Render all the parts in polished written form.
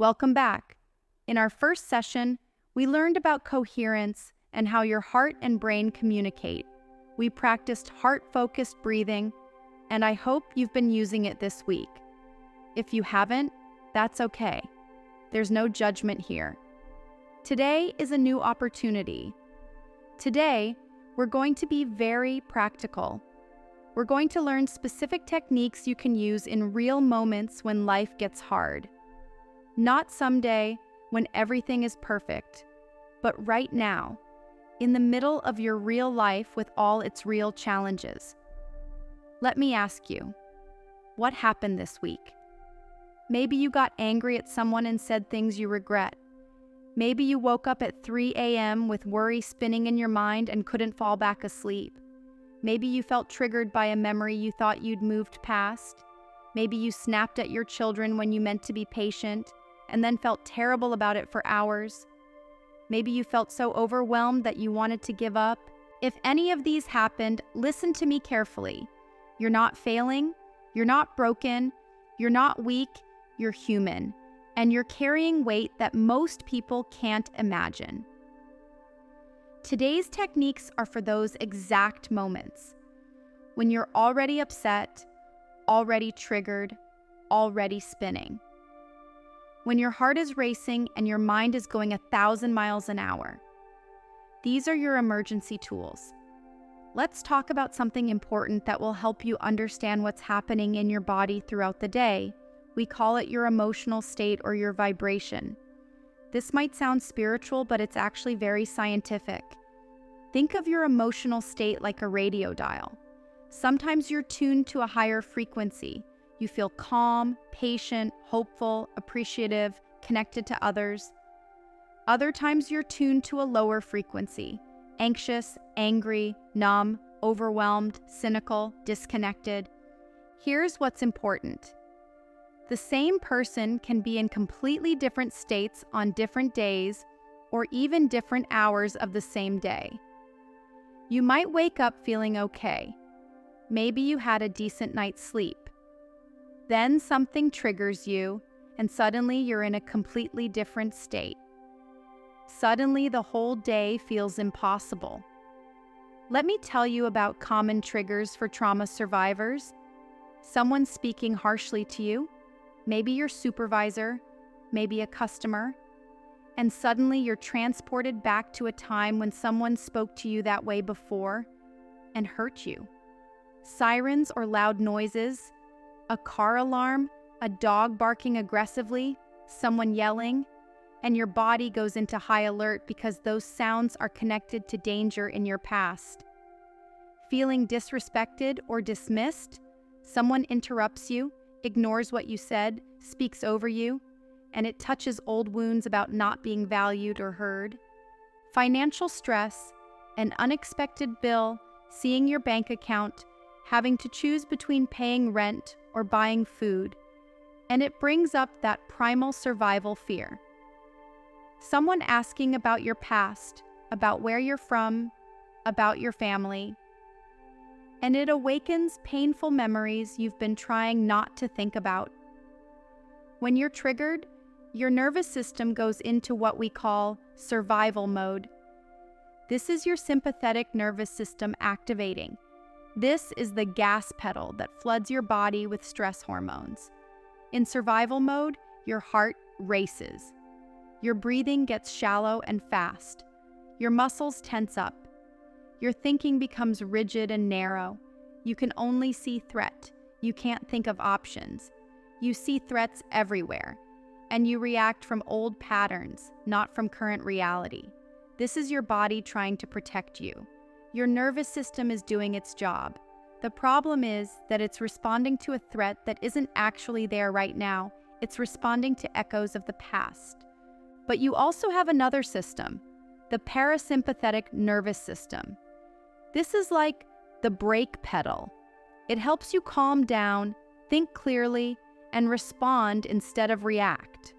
Welcome back. In our first session, we learned about coherence and how your heart and brain communicate. We practiced heart-focused breathing, and I hope you've been using it this week. If you haven't, that's okay. There's no judgment here. Today is a new opportunity. Today, we're going to be very practical. We're going to learn specific techniques you can use in real moments when life gets hard. Not someday when everything is perfect, but right now, in the middle of your real life with all its real challenges. Let me ask you, what happened this week? Maybe you got angry at someone and said things you regret. Maybe you woke up at 3 a.m. with worry spinning in your mind and couldn't fall back asleep. Maybe you felt triggered by a memory you thought you'd moved past. Maybe you snapped at your children when you meant to be patient and then felt terrible about it for hours. Maybe you felt so overwhelmed that you wanted to give up. If any of these happened, listen to me carefully. You're not failing, you're not broken, you're not weak, you're human, and you're carrying weight that most people can't imagine. Today's techniques are for those exact moments when you're already upset, already triggered, already spinning. When your heart is racing and your mind is going 1,000 miles an hour. These are your emergency tools. Let's talk about something important that will help you understand what's happening in your body throughout the day. We call it your emotional state or your vibration. This might sound spiritual, but it's actually very scientific. Think of your emotional state like a radio dial. Sometimes you're tuned to a higher frequency. You feel calm, patient, hopeful, appreciative, connected to others. Other times you're tuned to a lower frequency, anxious, angry, numb, overwhelmed, cynical, disconnected. Here's what's important. The same person can be in completely different states on different days or even different hours of the same day. You might wake up feeling okay. Maybe you had a decent night's sleep. Then something triggers you, and suddenly you're in a completely different state. Suddenly the whole day feels impossible. Let me tell you about common triggers for trauma survivors. Someone speaking harshly to you, maybe your supervisor, maybe a customer, and suddenly you're transported back to a time when someone spoke to you that way before and hurt you. Sirens or loud noises, a car alarm, a dog barking aggressively, someone yelling, and your body goes into high alert because those sounds are connected to danger in your past. Feeling disrespected or dismissed, someone interrupts you, ignores what you said, speaks over you, and it touches old wounds about not being valued or heard. Financial stress, an unexpected bill, seeing your bank account, having to choose between paying rent or buying food, and it brings up that primal survival fear. Someone asking about your past, about where you're from, about your family, and it awakens painful memories you've been trying not to think about. When you're triggered, your nervous system goes into what we call survival mode. This is your sympathetic nervous system activating. This is the gas pedal that floods your body with stress hormones. In survival mode, your heart races. Your breathing gets shallow and fast. Your muscles tense up. Your thinking becomes rigid and narrow. You can only see threat. You can't think of options. You see threats everywhere, and you react from old patterns, not from current reality. This is your body trying to protect you. Your nervous system is doing its job. The problem is that it's responding to a threat that isn't actually there right now. It's responding to echoes of the past. But you also have another system, the parasympathetic nervous system. This is like the brake pedal. It helps you calm down, think clearly, and respond instead of react.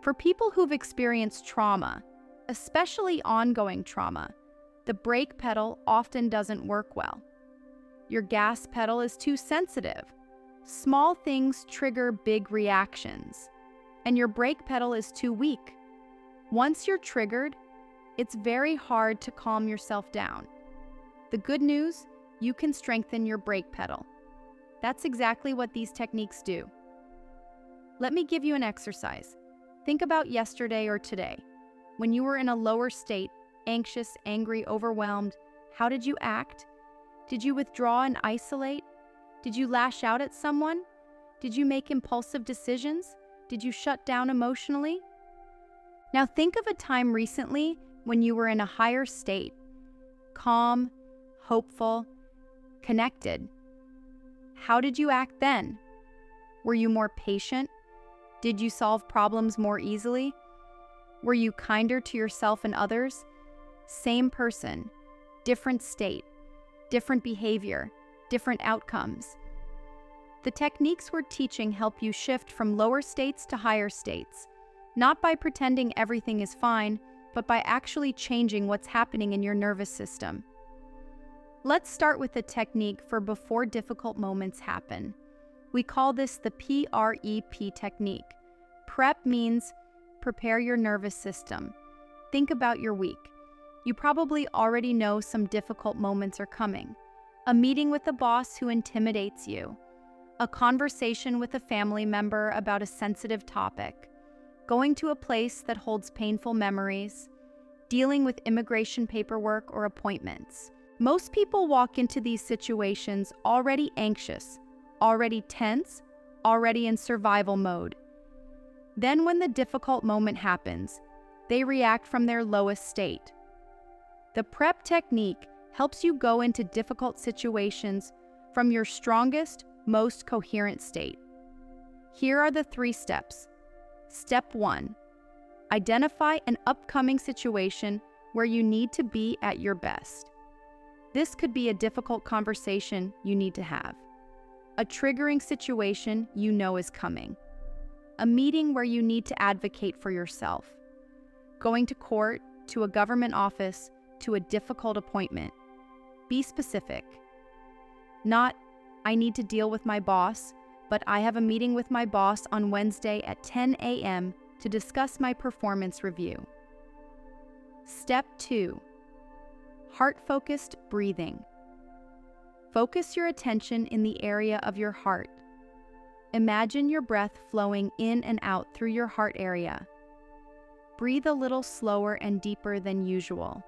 For people who've experienced trauma, especially ongoing trauma, the brake pedal often doesn't work well. Your gas pedal is too sensitive. Small things trigger big reactions. and your brake pedal is too weak. Once you're triggered, it's very hard to calm yourself down. The good news, you can strengthen your brake pedal. That's exactly what these techniques do. Let me give you an exercise. Think about yesterday or today. When you were in a lower state, anxious, angry, overwhelmed, how did you act? Did you withdraw and isolate? Did you lash out at someone? Did you make impulsive decisions? Did you shut down emotionally? Now think of a time recently when you were in a higher state, calm, hopeful, connected. How did you act then? Were you more patient? Did you solve problems more easily? Were you kinder to yourself and others? Same person, different state, different behavior, different outcomes. The techniques we're teaching help you shift from lower states to higher states, not by pretending everything is fine, but by actually changing what's happening in your nervous system. Let's start with a technique for before difficult moments happen. We call this the PREP technique. PREP means prepare your nervous system. Think about your week. You probably already know some difficult moments are coming. A meeting with a boss who intimidates you. A conversation with a family member about a sensitive topic. Going to a place that holds painful memories. Dealing with immigration paperwork or appointments. Most people walk into these situations already anxious, already tense, already in survival mode. Then when the difficult moment happens, they react from their lowest state. The PREP technique helps you go into difficult situations from your strongest, most coherent state. Here are the 3 steps. Step 1. Identify an upcoming situation where you need to be at your best. This could be a difficult conversation you need to have, a triggering situation you know is coming, a meeting where you need to advocate for yourself, going to court, to a government office, to a difficult appointment. Be specific. Not, I need to deal with my boss, but I have a meeting with my boss on Wednesday at 10 a.m. to discuss my performance review. Step 2. Heart-focused breathing. Focus your attention in the area of your heart. Imagine your breath flowing in and out through your heart area. Breathe a little slower and deeper than usual.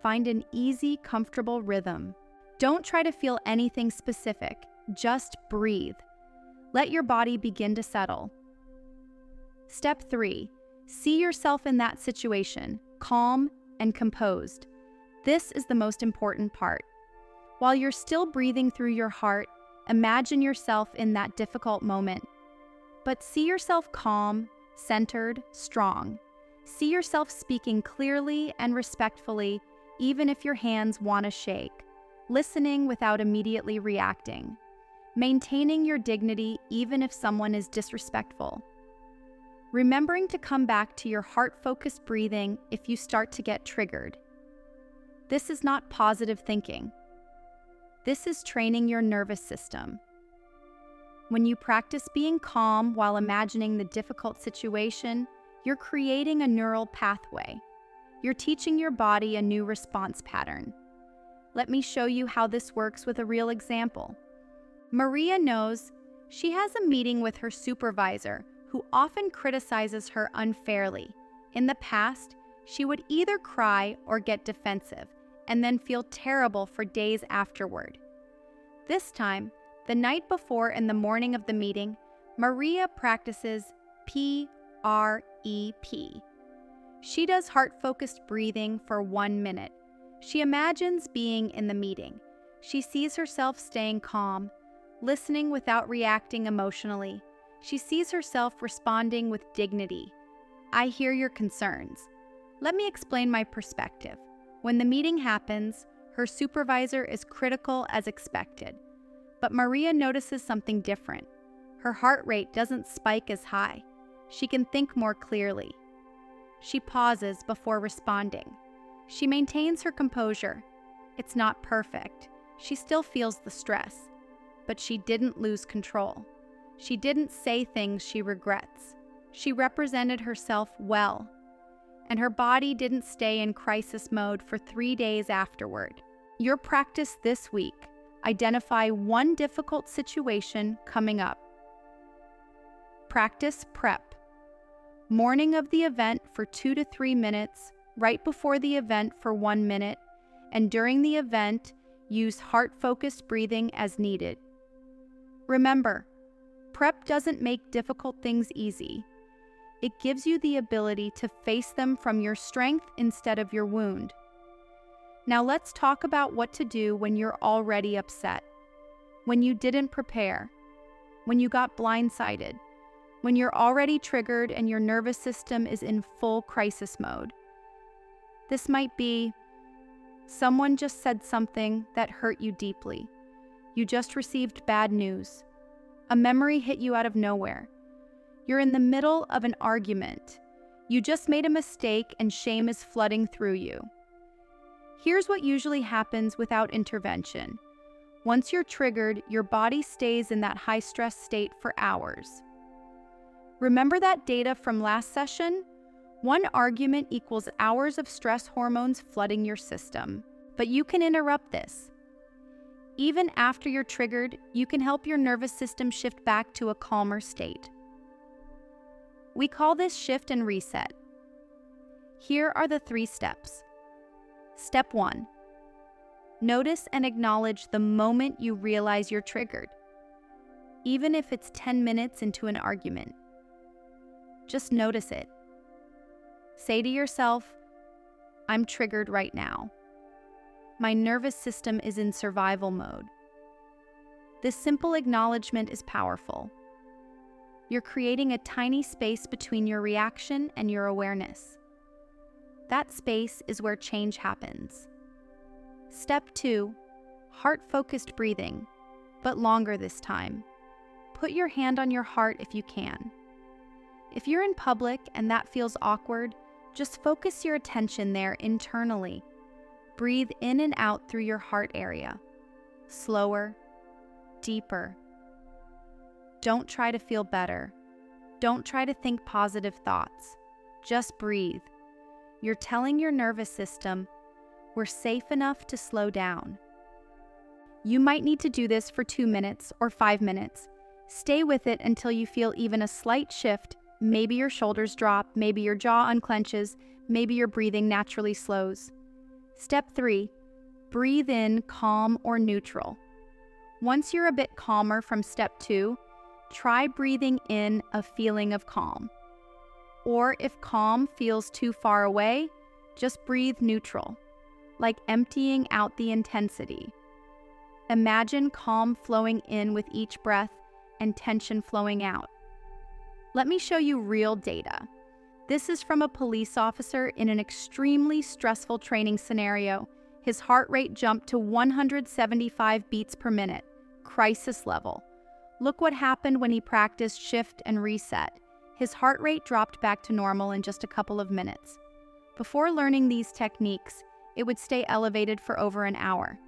Find an easy, comfortable rhythm. Don't try to feel anything specific. Just breathe. Let your body begin to settle. Step 3. See yourself in that situation, calm and composed. This is the most important part. While you're still breathing through your heart, imagine yourself in that difficult moment. But see yourself calm, centered, strong. See yourself speaking clearly and respectfully, even if your hands want to shake. Listening without immediately reacting. Maintaining your dignity even if someone is disrespectful. Remembering to come back to your heart-focused breathing if you start to get triggered. This is not positive thinking. This is training your nervous system. When you practice being calm while imagining the difficult situation, you're creating a neural pathway. You're teaching your body a new response pattern. Let me show you how this works with a real example. Maria knows she has a meeting with her supervisor who often criticizes her unfairly. In the past, she would either cry or get defensive and then feel terrible for days afterward. This time, the night before and the morning of the meeting, Maria practices PREP. She does heart-focused breathing for 1 minute. She imagines being in the meeting. She sees herself staying calm, listening without reacting emotionally. She sees herself responding with dignity. I hear your concerns. Let me explain my perspective. When the meeting happens, her supervisor is critical as expected. But Maria notices something different. Her heart rate doesn't spike as high. She can think more clearly. She pauses before responding. She maintains her composure. It's not perfect. She still feels the stress. But she didn't lose control. She didn't say things she regrets. She represented herself well, and her body didn't stay in crisis mode for 3 days afterward. Your practice this week: identify one difficult situation coming up. Practice prep. Morning of the event for 2 to 3 minutes, right before the event for 1 minute, and during the event, use heart-focused breathing as needed. Remember, prep doesn't make difficult things easy. It gives you the ability to face them from your strength instead of your wound. Now let's talk about what to do when you're already upset, when you didn't prepare, when you got blindsided, when you're already triggered and your nervous system is in full crisis mode. This might be: someone just said something that hurt you deeply. You just received bad news. A memory hit you out of nowhere. You're in the middle of an argument. You just made a mistake and shame is flooding through you. Here's what usually happens without intervention. Once you're triggered, your body stays in that high-stress state for hours. Remember that data from last session? One argument equals hours of stress hormones flooding your system. But you can interrupt this. Even after you're triggered, you can help your nervous system shift back to a calmer state. We call this shift and reset. Here are the 3 steps. Step 1. Notice and acknowledge the moment you realize you're triggered, even if it's 10 minutes into an argument. Just notice it. Say to yourself, "I'm triggered right now. My nervous system is in survival mode." This simple acknowledgement is powerful. You're creating a tiny space between your reaction and your awareness. That space is where change happens. Step 2, heart-focused breathing, but longer this time. Put your hand on your heart if you can. If you're in public and that feels awkward, just focus your attention there internally. Breathe in and out through your heart area. Slower, deeper. Don't try to feel better. Don't try to think positive thoughts. Just breathe. You're telling your nervous system, we're safe enough to slow down. You might need to do this for 2 minutes or 5 minutes. Stay with it until you feel even a slight shift. Maybe your shoulders drop, maybe your jaw unclenches, maybe your breathing naturally slows. Step 3, breathe in calm or neutral. Once you're a bit calmer from step 2, try breathing in a feeling of calm. Or if calm feels too far away, just breathe neutral, like emptying out the intensity. Imagine calm flowing in with each breath and tension flowing out. Let me show you real data. This is from a police officer in an extremely stressful training scenario. His heart rate jumped to 175 beats per minute, crisis level. Look what happened when he practiced shift and reset. His heart rate dropped back to normal in just a couple of minutes. Before learning these techniques, it would stay elevated for over an hour.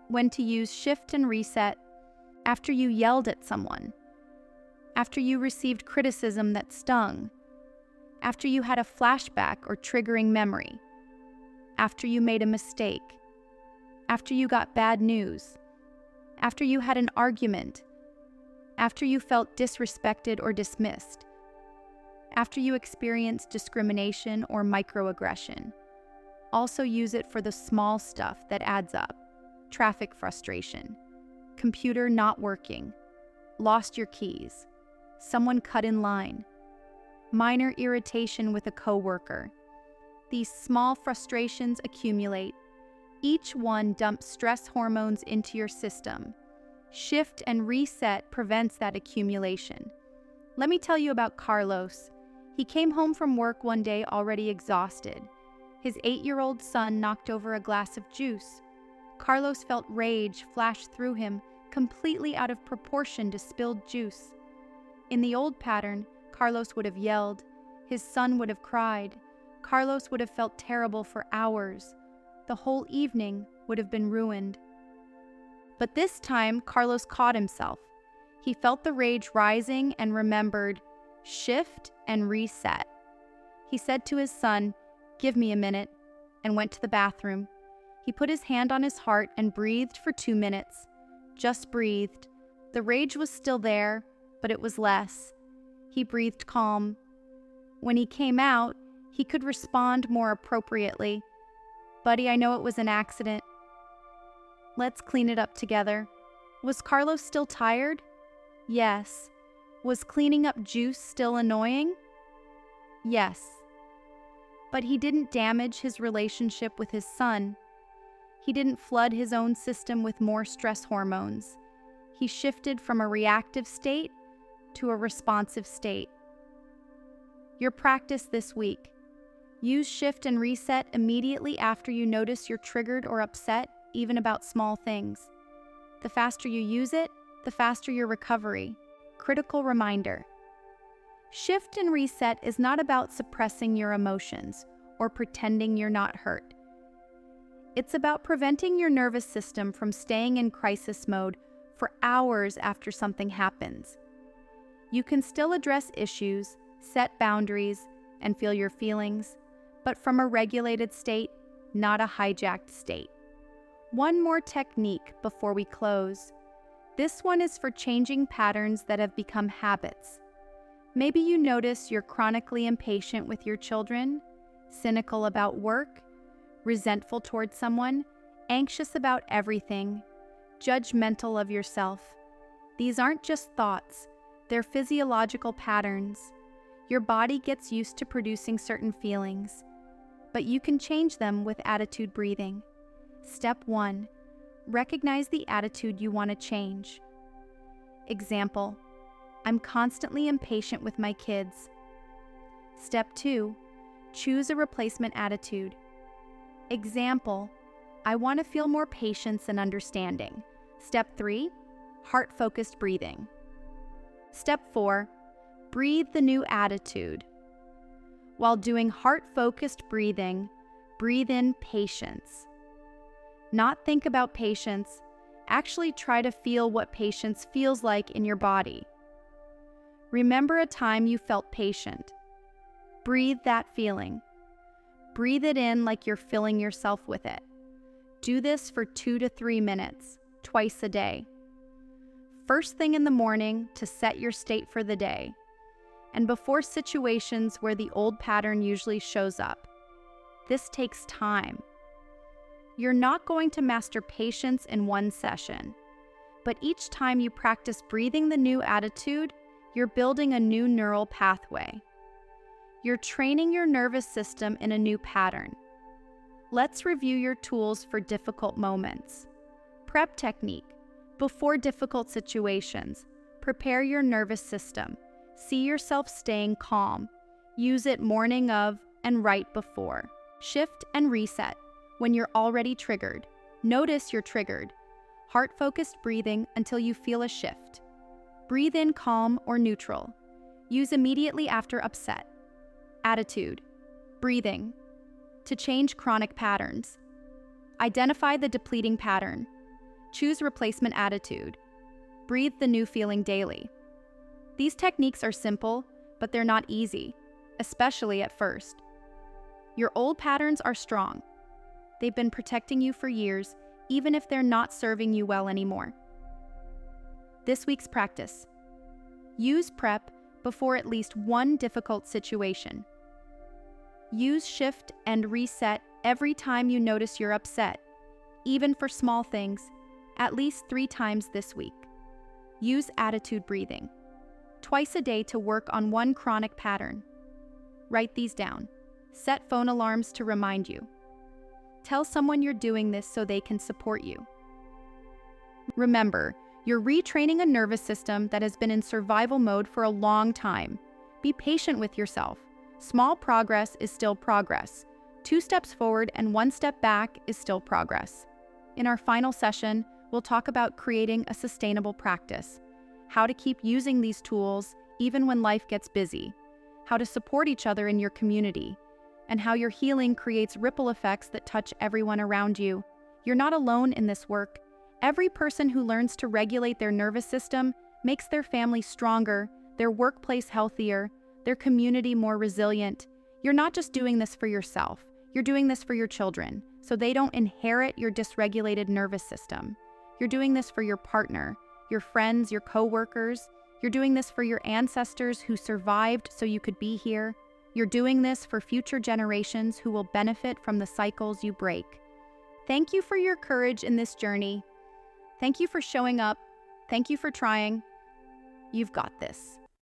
When to use shift and reset: after you yelled at someone, after you received criticism that stung, after you had a flashback or triggering memory, after you made a mistake, after you got bad news, after you had an argument, after you felt disrespected or dismissed, after you experienced discrimination or microaggression. Also use it for the small stuff that adds up: traffic frustration, computer not working, lost your keys, someone cut in line, minor irritation with a coworker. These small frustrations accumulate. Each one dumps stress hormones into your system. Shift and reset prevents that accumulation. Let me tell you about Carlos. He came home from work one day already exhausted. His 8-year-old son knocked over a glass of juice. Carlos felt rage flash through him, completely out of proportion to spilled juice. In the old pattern, Carlos would have yelled. His son would have cried. Carlos would have felt terrible for hours. The whole evening would have been ruined. But this time, Carlos caught himself. He felt the rage rising and remembered, shift and reset. He said to his son, "Give me a minute," and went to the bathroom. He put his hand on his heart and breathed for 2 minutes. Just breathed. The rage was still there, but it was less. He breathed calm. When he came out, he could respond more appropriately. "Buddy, I know it was an accident. Let's clean it up together." Was Carlos still tired? Yes. Was cleaning up juice still annoying? Yes. But he didn't damage his relationship with his son. He didn't flood his own system with more stress hormones. He shifted from a reactive state to a responsive state. Your practice this week. Use shift and reset immediately after you notice you're triggered or upset, even about small things. The faster you use it, the faster your recovery. Critical reminder. Shift and reset is not about suppressing your emotions or pretending you're not hurt. It's about preventing your nervous system from staying in crisis mode for hours after something happens. You can still address issues, set boundaries, and feel your feelings, but from a regulated state, not a hijacked state. One more technique before we close. This one is for changing patterns that have become habits. Maybe you notice you're chronically impatient with your children, cynical about work, resentful towards someone, anxious about everything, judgmental of yourself. These aren't just thoughts, they're physiological patterns. Your body gets used to producing certain feelings, but you can change them with attitude breathing. Step 1. Recognize the attitude you want to change. Example, I'm constantly impatient with my kids. Step 2. Choose a replacement attitude. Example, I want to feel more patience and understanding. Step 3. Heart-focused breathing. Step 4. Breathe the new attitude. While doing heart-focused breathing, breathe in patience. Not think about patience, actually try to feel what patience feels like in your body. Remember a time you felt patient. Breathe that feeling. Breathe it in like you're filling yourself with it. Do this for 2 to 3 minutes, twice a day. First thing in the morning to set your state for the day, and before situations where the old pattern usually shows up. This takes time. You're not going to master patience in one session, but each time you practice breathing the new attitude, you're building a new neural pathway. You're training your nervous system in a new pattern. Let's review your tools for difficult moments. Prep technique. Before difficult situations, prepare your nervous system. See yourself staying calm. Use it morning of and right before. Shift and reset. When you're already triggered, notice you're triggered. Heart-focused breathing until you feel a shift. Breathe in calm or neutral. Use immediately after upset. Attitude. Breathing. To change chronic patterns. Identify the depleting pattern. Choose replacement attitude. Breathe the new feeling daily. These techniques are simple, but they're not easy, especially at first. Your old patterns are strong. They've been protecting you for years, even if they're not serving you well anymore. This week's practice. Use prep before at least one difficult situation. Use shift and reset every time you notice you're upset, even for small things, at least 3 times this week. Use attitude breathing. Twice a day to work on one chronic pattern. Write these down. Set phone alarms to remind you. Tell someone you're doing this so they can support you. Remember, you're retraining a nervous system that has been in survival mode for a long time. Be patient with yourself. Small progress is still progress. 2 steps forward and 1 step back is still progress. In our final session, we'll talk about creating a sustainable practice, how to keep using these tools even when life gets busy, how to support each other in your community, and how your healing creates ripple effects that touch everyone around you. You're not alone in this work. Every person who learns to regulate their nervous system makes their family stronger, their workplace healthier, their community more resilient. You're not just doing this for yourself, you're doing this for your children, so they don't inherit your dysregulated nervous system. You're doing this for your partner, your friends, your coworkers. You're doing this for your ancestors who survived so you could be here. You're doing this for future generations who will benefit from the cycles you break. Thank you for your courage in this journey. Thank you for showing up. Thank you for trying. You've got this.